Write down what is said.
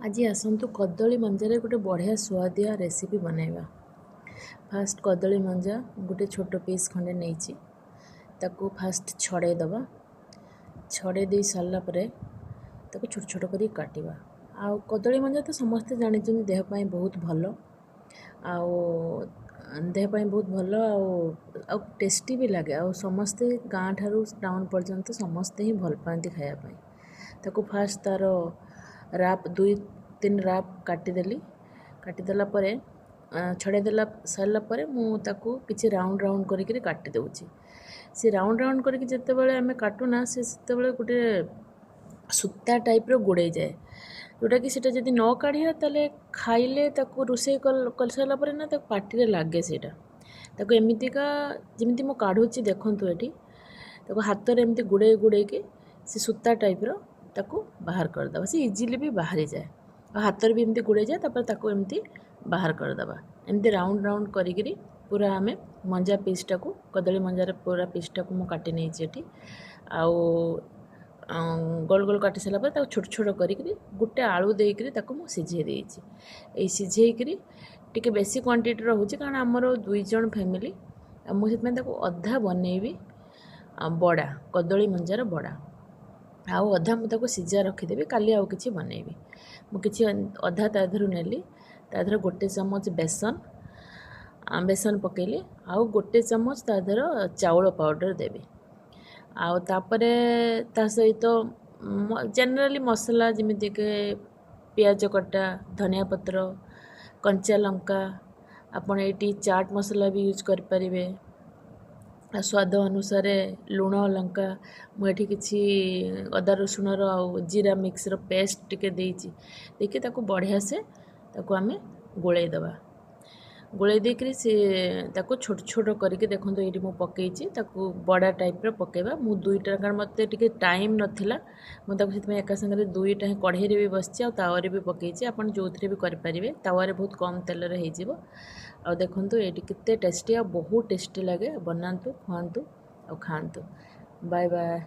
आज आसतु कदली मंजार गोटे बढ़िया सुआदिया रेसिपी बनैबा। फास्ट कदली मंजा गोटे छोट पीस खंडे नहीं ताकू फास्ट छड़े दबा। छड़े दे सारा परे ताकू छोट छोट करी काटिबा। आ कदली मंजा तो समस्ते जानिछन देह पई बहुत भलो आ देह पई बहुत भलो आ टेस्टी भी लगे आ समस्ते गाँ ठारू टाउन पर्यंत समस्ते ही भल पाती खाया पई। ताकू फास्ट तार राप 2-3 राप काटिदेला परे छड़ेदेला सारा परे मु ताकू किछि राउंड राउंड करिक काटि देउछि। से राउंड राउंड करिक जेतेबेले आमे काटुना से सेतेबेले गोटे सूता टाइप रो गोड़े जाए जोटा कि सेटा जदि न काढ़िया ताले खाइले ताकू रोषे कर सारा परे ना ताकू पाटिरे लागे सेटा। ताकू एमितिका जेमिति मु काढुछि देखंतु एठी ताकू हाथ रे एमिति गुड़े गुड़े के से सूता टाइप रो ताकू बाहर कर दबा। से इजीली भी बाहरी जाए और हाथ रे भी एमिति गुड़े जाए तापर ताकू एमिति बाहर कर दबा। एमिति राउंड राउंड करिकरी पूरा आमे मंजा पीसटा को कदली मंजार पूरा पीसटा को मु काटि नै एठी आउ गोल गोल काटि सारा पर ताकू छोट छोट करिकरी गुटे आलू देइकरी ताकू मु सिझे देइछि। ए सिझेइकरी टिके बेसी क्वांटिटी रहउछि कारण हमरो 2 जण फैमिली मु सेत में ताकू अधा बनेइबी बड़ा कदली मंजार बड़ा आउ अधा मु ताकू सिझा रखिदेबी काली आउ किछि बनेइबी। मु किछि अधा ता धरु नेली ता धर गोटे चम्मच बेसन पकेली आउ गोटे चम्मच ता धर चाउल पाउडर देबी आउ तापरे ता सहित जनरली मसला जेमिति के प्याज कटा धनिया पत्र कंचा लंका आपण एटी चाट मसला भी यूज कर परिबे। स्वाद अनुसार लुण लंका मुझे किसी अदा रसुण जीरा मिक्स रो पेस्ट टिके देइछि देखि ताकू बढ़िया से ताकू आमे गोळै दबा। गोळै देकरी से ताकू छोट छोट करके देखंतु एटी मु पकेइछि ताकू बड़ा टाइप रो पकेबा। मु दुईटा कारण मते टिके टाइम नथिला मु ताकू सेत में एका संगे दुईटा कढ़ाई रे भी बसछि आ तावा रे भी पकेइछि। आपण जोथरे भी कर परिबे तावा रे बहुत कम तेल रे हे जिवो आ देखंतु एटी किते टेस्टी आ बहुत टेस्टी लागे। बनांतु खांतु और खांतु। Bye bye.